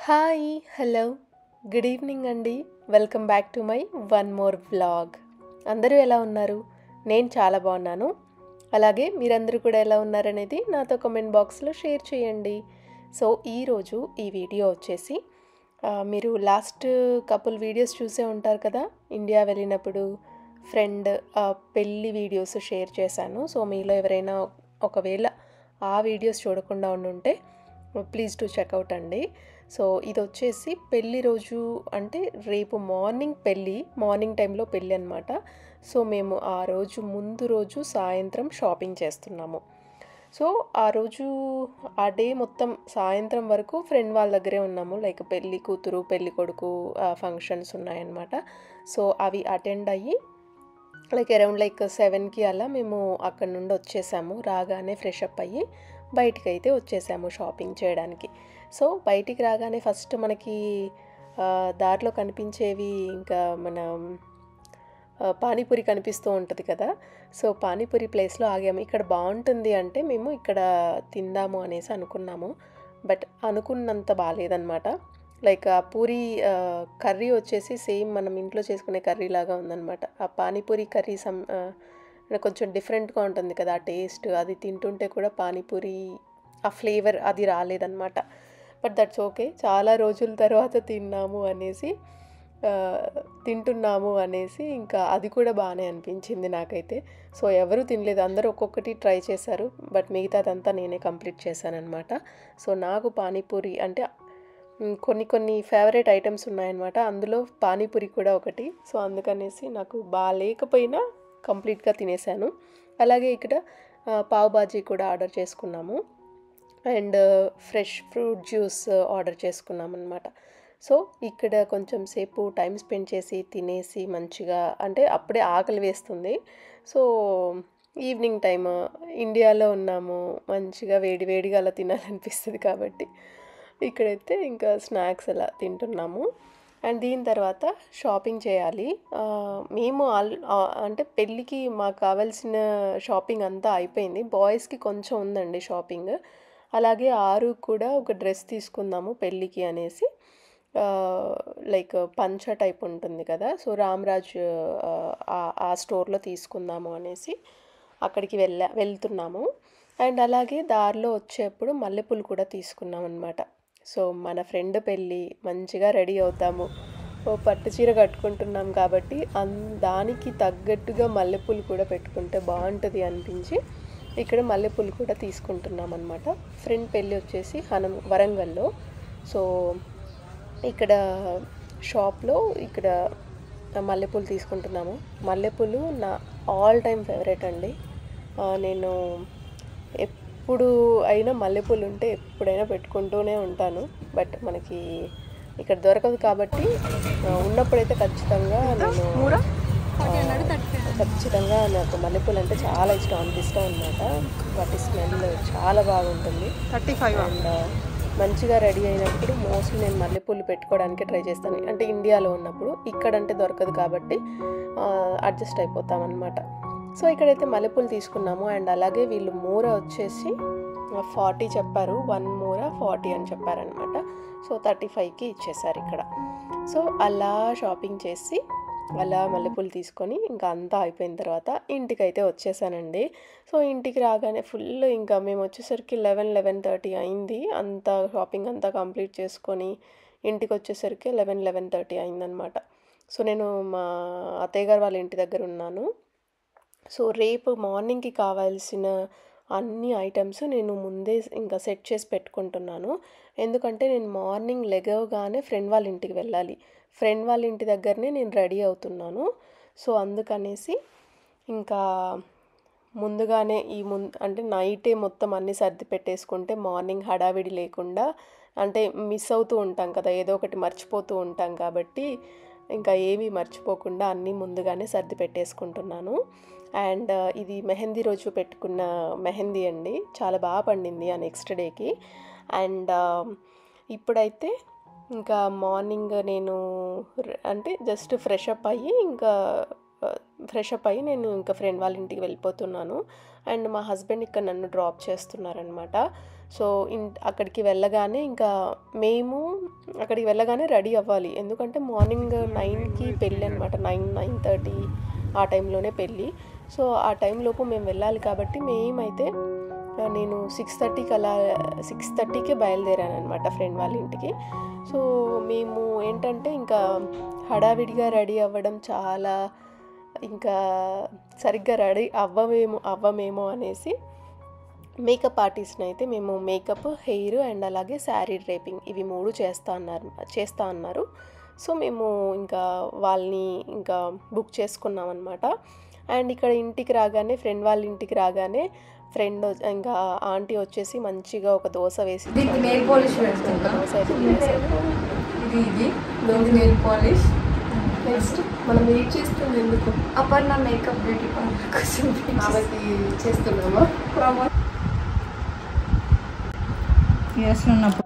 Hi hello good evening అండి. Welcome back to my one more vlog. అందరూ ఎలా ఉన్నారు? నేను చాలా బాగున్నాను. అలాగే మీరందరూ కూడా ఎలా ఉన్నారనేది నాతో కామెంట్ బాక్స్లో షేర్ చేయండి. సో ఈరోజు ఈ వీడియో వచ్చేసి మీరు లాస్ట్ కపుల్ వీడియోస్ చూసే ఉంటారు కదా. ఇండియా వెళ్ళినప్పుడు ఫ్రెండ్ పెళ్ళి వీడియోస్ షేర్ చేశాను. సో మీలో ఎవరైనా ఒకవేళ ఆ వీడియోస్ చూడకుండా ఉండుంటే ప్లీజ్ టు చెక్అవుట్ అండి. సో ఇది వచ్చేసి పెళ్ళి రోజు, అంటే రేపు మార్నింగ్ టైంలో పెళ్ళి అనమాట. సో మేము ఆ రోజు ముందు రోజు సాయంత్రం షాపింగ్ చేస్తున్నాము. సో ఆ రోజు ఆ డే మొత్తం సాయంత్రం వరకు ఫ్రెండ్ వాళ్ళ దగ్గరే ఉన్నాము. లైక్ పెళ్ళి కూతురు పెళ్ళి కొడుకు ఫంక్షన్స్ ఉన్నాయన్నమాట. సో అవి అటెండ్ అయ్యి అరౌండ్ 7కి అలా మేము అక్కడ నుండి వచ్చేసాము. రాగానే ఫ్రెష్ అప్ అయ్యి బయటికి అయితే వచ్చేసాము షాపింగ్ చేయడానికి. సో బయటికి రాగానే ఫస్ట్ మనకి దారిలో కనిపించేవి ఇంకా మన పానీపూరి కనిపిస్తూ ఉంటుంది కదా. సో పానీపూరి ప్లేస్లో ఆగాము. ఇక్కడ బాగుంటుంది అంటే మేము ఇక్కడ తిందాము అనేసి అనుకున్నాము. బట్ అనుకున్నంత బాగాలేదన్నమాట. లైక్ ఆ పూరి కర్రీ వచ్చేసి సేమ్ మనం ఇంట్లో చేసుకునే కర్రీ లాగా ఉందన్నమాట. ఆ పానీపూరి కర్రీ కొంచెం డిఫరెంట్గా ఉంటుంది కదా ఆ టేస్ట్. అది తింటుంటే కూడా పానీపూరి ఆ ఫ్లేవర్ అది రాలేదన్నమాట. But that's okay. చాలా రోజుల తర్వాత తింటున్నాము అనేసి ఇంకా అది కూడా బాగానే అనిపించింది నాకైతే. సో ఎవరు తినలేదు, అందరూ ఒక్కొక్కటి ట్రై చేశారు. బట్ మిగతాదంతా నేనే కంప్లీట్ చేశానన్నమాట. సో నాకు పానీపూరి అంటే కొన్ని ఫేవరెట్ ఐటమ్స్ ఉన్నాయన్నమాట. అందులో పానీపూరి కూడా ఒకటి. సో అందుకనేసి నాకు బాగాలేకపోయినా కంప్లీట్గా తినేసాను. అలాగే ఇక్కడ పావ్ బాజీ కూడా ఆర్డర్ చేసుకున్నాము and fresh fruit juice order చేసుకున్నాం అనమాట. సో ఇక్కడ కొంచెం సేపు టైం స్పెండ్ చేసి తినేసి మంచిగా, అంటే అప్పుడే ఆకలి వేస్తుంది. సో ఈవినింగ్ టైమ్ ఇండియాలో ఉన్నాము, మంచిగా వేడివేడిగా అలా తినాలనిపిస్తుంది కాబట్టి ఇక్కడైతే ఇంకా స్నాక్స్ అలా తింటున్నాము. అండ్ దీని తర్వాత షాపింగ్ చేయాలి. మేము అంటే పెళ్ళికి మాకు కావాల్సిన షాపింగ్ అంతా అయిపోయింది. బాయ్స్కి కొంచెం ఉందండి షాపింగ్. అలాగే ఆరు కూడా ఒక డ్రెస్ తీసుకుందాము పెళ్ళికి అనేసి, లైక్ పంచ టైప్ ఉంటుంది కదా. సో రామ్రాజ్ ఆ స్టోర్లో తీసుకుందాము అనేసి అక్కడికి వెళ్తున్నాము. అండ్ అలాగే దారిలో వచ్చేప్పుడు మల్లెపూలు కూడా తీసుకున్నాం అనమాట. సో మన ఫ్రెండ్ పెళ్ళి మంచిగా రెడీ అవుతాము, ఓ పట్టు చీర కట్టుకుంటున్నాం కాబట్టి దానికి తగ్గట్టుగా మల్లెపూలు కూడా పెట్టుకుంటే బాగుంటుంది అనిపించి ఇక్కడ మల్లెపూలు కూడా తీసుకుంటున్నాం అనమాట. ఫ్రెండ్ పెళ్ళి వచ్చేసి వరంగల్లో. సో ఇక్కడ షాప్లో ఇక్కడ మల్లెపూలు తీసుకుంటున్నాము. మల్లెపూలు నా ఆల్ టైమ్ ఫేవరెట్ అండి. నేను ఎప్పుడు అయినా మల్లెపూలు ఉంటే ఎప్పుడైనా పెట్టుకుంటూనే ఉంటాను. బట్ మనకి ఇక్కడ దొరకదు కాబట్టి ఉన్నప్పుడైతే ఖచ్చితంగా నాకు మల్లెపూలు అంటే చాలా ఇష్టం, అంత ఇష్టం అనమాట. వాటి స్మెల్ చాలా బాగుంటుంది. 35 అండ్ మంచిగా రెడీ అయినప్పుడు మోస్ట్లీ నేను మల్లెపూలు పెట్టుకోవడానికి ట్రై చేస్తాను. అంటే ఇండియాలో ఉన్నప్పుడు, ఇక్కడంటే దొరకదు కాబట్టి అడ్జస్ట్ అయిపోతామన్నమాట. సో ఇక్కడైతే మల్లెపూలు తీసుకున్నాము. అండ్ అలాగే వీళ్ళు మూర వచ్చేసి 40 చెప్పారు, 1 మూర 40 అని చెప్పారనమాట. సో 35కి ఇచ్చేసారు ఇక్కడ. సో అలా షాపింగ్ చేసి అలా మల్లెపూలు తీసుకొని ఇంకా అంతా అయిపోయిన తర్వాత ఇంటికైతే వచ్చేసానండి. సో ఇంటికి రాగానే ఫుల్, ఇంకా మేము వచ్చేసరికి 11:30 అయింది. అంతా షాపింగ్ అంతా కంప్లీట్ చేసుకొని ఇంటికి వచ్చేసరికి 11:30 అయిందనమాట. సో నేను మా అత్తయ్య గారు వాళ్ళ ఇంటి దగ్గర ఉన్నాను. సో రేపు మార్నింగ్కి కావాల్సిన అన్ని ఐటమ్స్ నేను ముందే ఇంకా సెట్ చేసి పెట్టుకుంటున్నాను. ఎందుకంటే నేను మార్నింగ్ లెగవగానే ఫ్రెండ్ వాళ్ళ ఇంటికి వెళ్ళాలి. ఫ్రెండ్ వాళ్ళ ఇంటి దగ్గరనే నేను రెడీ అవుతున్నాను. సో అందుకనేసి ఇంకా ముందుగానే అంటే నైటే మొత్తం అన్నీ సర్ది పెట్టేసుకుంటే మార్నింగ్ హడావిడి లేకుండా, అంటే మిస్ అవుతూ ఉంటాం కదా, ఏదో ఒకటి మర్చిపోతూ ఉంటాం కాబట్టి ఇంకా ఏమీ మర్చిపోకుండా అన్నీ ముందుగానే సర్ది పెట్టేసుకుంటున్నాను. అండ్ ఇది మెహందీ రోజు పెట్టుకున్న మెహందీ అండి, చాలా బాగా పండింది ఆ నెక్స్ట్ డేకి. అండ్ ఇప్పుడైతే ఇంకా మార్నింగ్ నేను అంటే జస్ట్ ఫ్రెష్ అప్ అయ్యి నేను ఇంకా ఫ్రెండ్ వాళ్ళ ఇంటికి వెళ్ళిపోతున్నాను. అండ్ మా హస్బెండ్ ఇక్కడ నన్ను డ్రాప్ చేస్తున్నారనమాట. సో అక్కడికి వెళ్ళగానే ఇంకా మేము అక్కడికి వెళ్ళగానే రెడీ అవ్వాలి, ఎందుకంటే మార్నింగ్ 9కి పెళ్ళి అనమాట, 9-9:30 ఆ టైంలోనే పెళ్ళి. సో ఆ టైంలోపు మేము వెళ్ళాలి కాబట్టి మేమైతే నేను 6:30కే బయలుదేరాను అనమాట ఫ్రెండ్ వాళ్ళ ఇంటికి. సో మేము ఏంటంటే ఇంకా హడావిడిగా రెడీ అవ్వడం, చాలా ఇంకా సరిగ్గా రెడీ అవ్వమేమో అనేసి మేకప్ ఆర్టిస్ట్ని అయితే మేము మేకప్, హెయిర్ అండ్ అలాగే శారీ డ్రేపింగ్ ఇవి 3 చేస్తా అన్నారు. సో మేము ఇంకా వాళ్ళని ఇంకా బుక్ చేసుకున్నాం అనమాట. అండ్ ఇక్కడ ఇంటికి రాగానే, ఫ్రెండ్ వాళ్ళ ఇంటికి రాగానే ఫ్రెండ్ ఇంకా ఆంటీ వచ్చేసి మంచిగా ఒక దోశ వేసి దోశ అయితే నెయిల్ పాలిష్. నెక్స్ట్ మనం వెయిట్ చేస్తుంది ఎందుకు? అపర్ణ మేకప్ బ్యూటీ పార్లర్ కోసం కాబట్టి చేస్తున్నామా? చేస్తున్నప్పుడు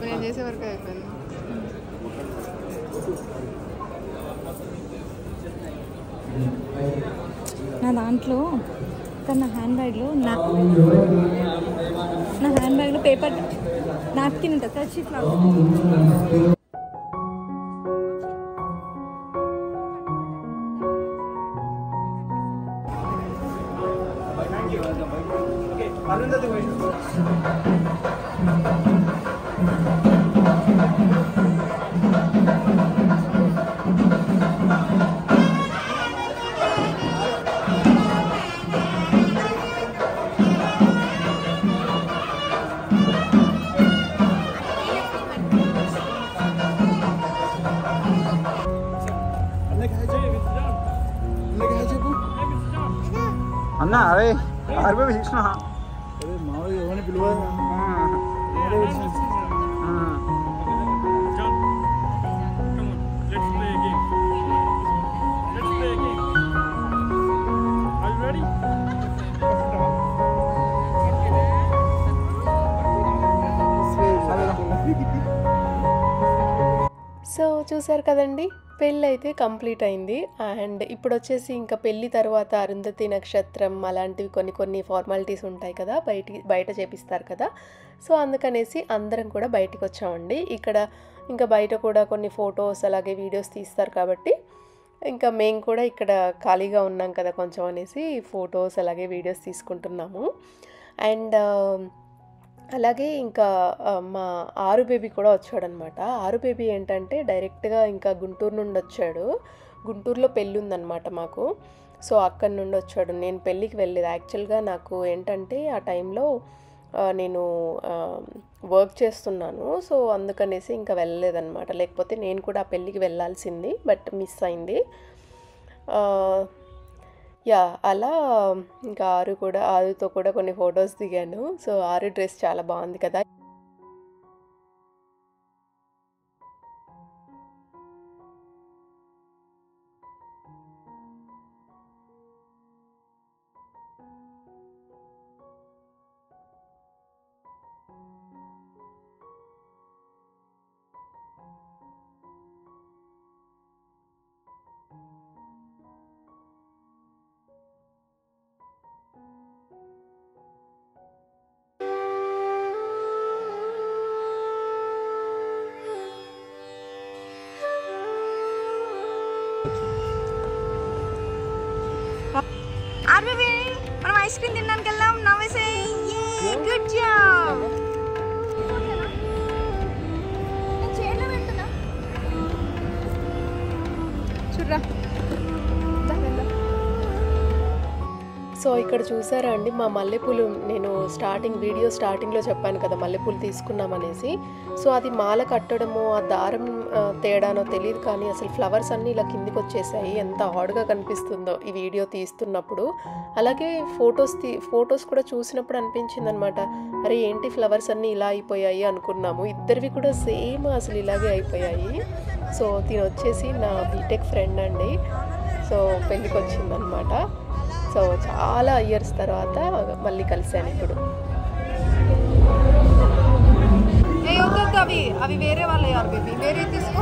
నేను చేసే వరకు అయిపోయింది. నా దాంట్లో నా హ్యాండ్ బ్యాగ్లో పేపర్ నాప్కిన్ ఉంటుంది, కర్చీఫ్ లాగా. అన్నా అరే ఆర్బీ శిక్షణ మామూలుగా ఎవరిని పిలువ సో చూసారు కదండి, పెళ్ళి అయితే కంప్లీట్ అయింది. అండ్ ఇప్పుడు వచ్చేసి ఇంకా పెళ్ళి తర్వాత అరుంధతి నక్షత్రం అలాంటివి కొన్ని కొన్ని ఫార్మాలిటీస్ ఉంటాయి కదా, బయట చేపిస్తారు కదా. సో అందుకనేసి అందరం కూడా బయటికి వచ్చామండి. ఇక్కడ ఇంకా బయట కూడా కొన్ని ఫొటోస్ అలాగే వీడియోస్ తీస్తారు కాబట్టి ఇంకా మేము కూడా ఇక్కడ ఖాళీగా ఉన్నాం కదా కొంచెం అనేసి ఫొటోస్ అలాగే వీడియోస్ తీసుకుంటున్నాము. అండ్ అలాగే ఇంకా మా ఆరు బేబీ కూడా వచ్చాడనమాట. ఆరు బేబీ ఏంటంటే డైరెక్ట్గా ఇంకా గుంటూరు నుండి వచ్చాడు. గుంటూరులో పెళ్ళి ఉందన్నమాట మాకు. సో అక్కడి నుండి వచ్చాడు. నేను పెళ్ళికి వెళ్ళలేదు. యాక్చువల్గా నాకు ఏంటంటే ఆ టైంలో నేను వర్క్ చేస్తున్నాను. సో అందుకనేసి ఇంకా వెళ్ళలేదన్నమాట. లేకపోతే నేను కూడా ఆ పెళ్ళికి వెళ్ళాల్సింది, బట్ మిస్ అయింది. యా అలా ఇంకా ఆరుతో కూడా కొన్ని ఫొటోస్ దిగాను. సో ఆరు డ్రెస్ చాలా బాగుంది కదా. ఆర్బీబీ మనం ఐస్ క్రీమ్ తినడానికి వెళ్దాం. నవ్వేసే గుడ్ జాబ్. చూడరా. సో ఇక్కడ చూసారా అండి మా మల్లెపూలు, నేను వీడియో స్టార్టింగ్లో చెప్పాను కదా మల్లెపూలు తీసుకున్నామనేసి. సో అది మాల కట్టడమో ఆ దారం తేడానో తెలియదు కానీ అసలు ఫ్లవర్స్ అన్నీ ఇలా కిందికి వచ్చేసాయి. ఎంత ఆడ్గా కనిపిస్తుందో ఈ వీడియో తీస్తున్నప్పుడు. అలాగే ఫొటోస్ కూడా చూసినప్పుడు అనిపించింది అనమాట, అరే ఏంటి ఫ్లవర్స్ అన్నీ ఇలా అయిపోయాయి అనుకున్నాము. ఇద్దరివి కూడా సేమ్ అసలు ఇలాగే అయిపోయాయి. సో తిని వచ్చేసి నా బీటెక్ ఫ్రెండ్ అండి. సో పెళ్ళికి వచ్చిందనమాట. సో చాలా ఇయర్స్ తర్వాత మళ్ళీ కలిశాను ఇప్పుడు. అవి వేరే వాళ్ళే ఆర్బీబీ, వేరే తీసుకో.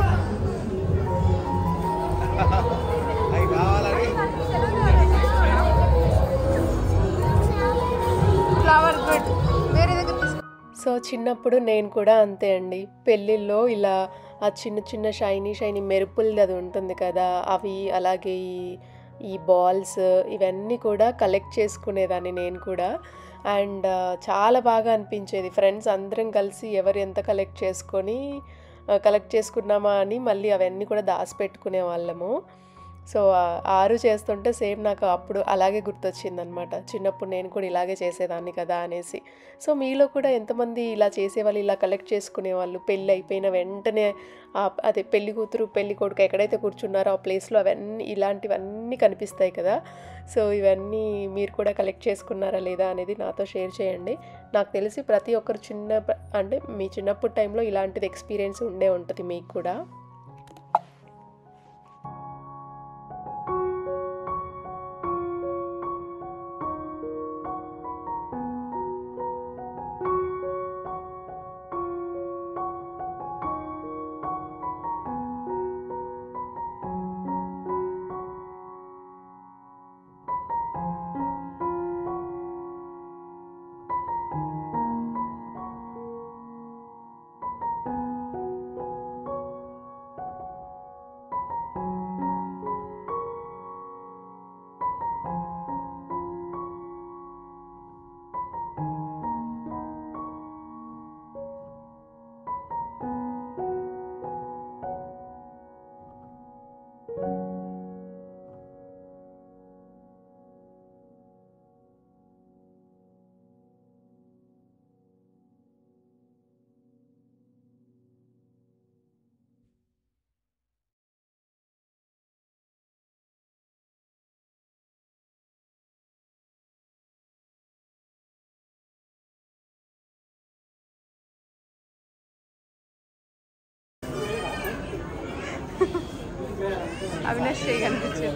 ఫ్లవర్ గుడ్, వేరే దగ్గర తీసుకో. సో చిన్నప్పుడు నేను కూడా అంతే అండి. పెళ్ళిళ్ళలో ఇలా ఆ చిన్న చిన్న షైనీ మెరుపులది అది ఉంటుంది కదా, అవి అలాగే ఈ బాల్స్ ఇవన్నీ కూడా కలెక్ట్ చేసుకునేదాన్ని నేను కూడా. అండ్ చాలా బాగా అనిపించేది. ఫ్రెండ్స్ అందరం కలిసి ఎవరు ఎంత కలెక్ట్ చేసుకున్నామా అని మళ్ళీ అవన్నీ కూడా దాచిపెట్టుకునే వాళ్ళము. సో ఆరు చేస్తుంటే సేమ్ నాకు అప్పుడు అలాగే గుర్తొచ్చిందనమాట. చిన్నప్పుడు నేను కూడా ఇలాగే చేసేదాన్ని కదా అనేసి. సో మీలో కూడా ఎంతమంది ఇలా చేసేవాళ్ళు, ఇలా కలెక్ట్ చేసుకునేవాళ్ళు? పెళ్ళి అయిపోయిన వెంటనే అదే పెళ్లి కూతురు పెళ్లి కొడుకు ఎక్కడైతే కూర్చున్నారో ఆ ప్లేస్లో అవన్నీ ఇలాంటివన్నీ కనిపిస్తాయి కదా. సో ఇవన్నీ మీరు కూడా కలెక్ట్ చేసుకున్నారా లేదా అనేది నాతో షేర్ చేయండి. నాకు తెలిసి ప్రతి ఒక్కరు అంటే మీ చిన్నప్పుడు టైంలో ఇలాంటిది ఎక్స్పీరియన్స్ ఉండే ఉంటుంది మీకు కూడా. అవినాష్ కనిపించలేదు.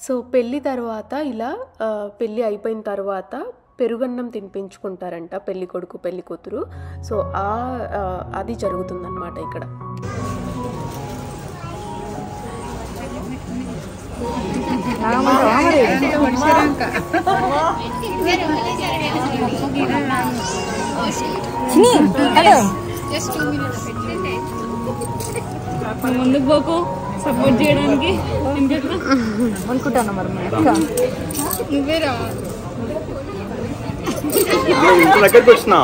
సో పెళ్ళి తర్వాత ఇలా పెళ్ళి అయిపోయిన తర్వాత పెరుగన్నం తినిపించుకుంటారంట పెళ్ళి కొడుకు పెళ్ళి కూతురు. సో అది జరుగుతుందన్నమాట ఇక్కడ. ముందుకు పోకు సపోర్ట్ చేయడానికి అనుకుంటాను మరి నువ్వేరా ఇంత దగ్గరికి వచ్చినా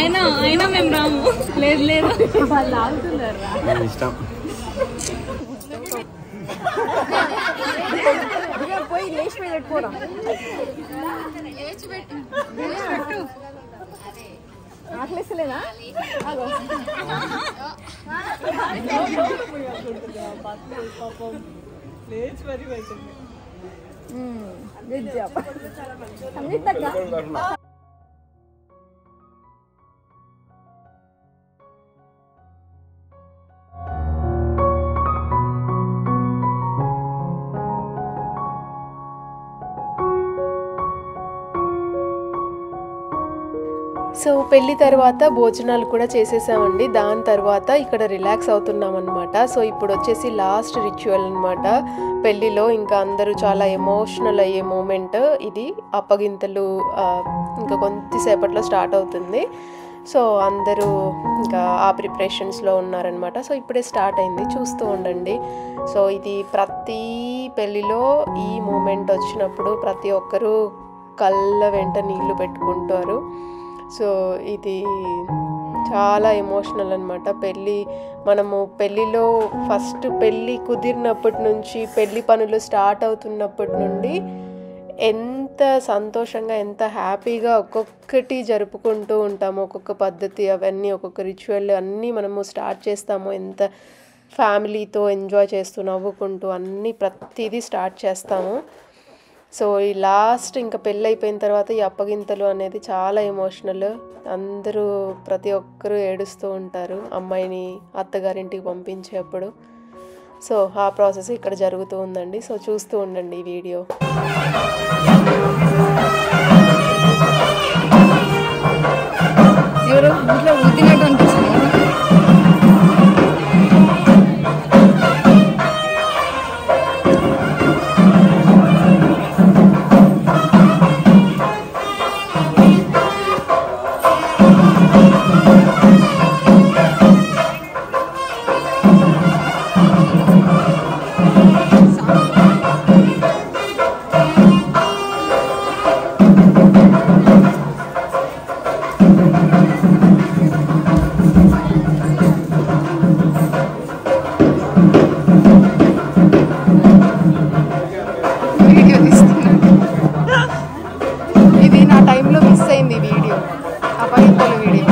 అయినా మేము రాము. లేదు లేదు వాళ్ళు ఆగుతున్నారు ఇష్టం. పోయి లేచి మీద పెట్టుకోరా ఆకలేసలేదా సో పెళ్ళి తర్వాత భోజనాలు కూడా చేసేసామండి. దాని తర్వాత ఇక్కడ రిలాక్స్ అవుతున్నాం అనమాట. సో ఇప్పుడు వచ్చేసి లాస్ట్ రిచువల్ అనమాట పెళ్ళిలో. ఇంకా అందరూ చాలా ఎమోషనల్ అయ్యే మూమెంట్ ఇది. అప్పగింతలు ఇంకా కొంతసేపట్లో స్టార్ట్ అవుతుంది. సో అందరూ ఇంకా ఆ ప్రిపరేషన్స్లో ఉన్నారనమాట. సో ఇప్పుడే స్టార్ట్ అయింది, చూస్తూ ఉండండి. సో ఇది ప్రతి పెళ్ళిలో ఈ మూమెంట్ వచ్చినప్పుడు ప్రతి ఒక్కరూ కళ్ళ వెంట నీళ్లు పెట్టుకుంటారు. సో ఇది చాలా ఎమోషనల్ అనమాట. మనము పెళ్ళిలో ఫస్ట్ పెళ్ళి కుదిరినప్పటి నుంచి పెళ్ళి పనులు స్టార్ట్ అవుతున్నప్పటి నుండి ఎంత సంతోషంగా ఎంత హ్యాపీగా ఒక్కొక్కటి జరుపుకుంటూ ఉంటాము. ఒక్కొక్క పద్ధతి అవన్నీ ఒక్కొక్క రిచువల్ అన్నీ మనము స్టార్ట్ చేస్తాము. ఎంత ఫ్యామిలీతో ఎంజాయ్ చేస్తూ నవ్వుకుంటూ అన్నీ ప్రతిదీ స్టార్ట్ చేస్తాము. సో ఈ లాస్ట్ ఇంకా పెళ్ళి అయిపోయిన తర్వాత ఈ అప్పగింతలు అనేది చాలా ఎమోషనల్. అందరూ ప్రతి ఒక్కరూ ఏడుస్తూ ఉంటారు అమ్మాయిని అత్తగారింటికి పంపించేప్పుడు. సో ఆ ప్రాసెస్ ఇక్కడ జరుగుతూ ఉందండి. సో చూస్తూ ఉండండి ఈ వీడియో. ఎవరో ఇంట్లో ఊదినట్టు అనిపిస్తుంది. ఇది నా టైంలో మిస్ అయింది ఈ వీడియో, అప్పగింతల వీడియో.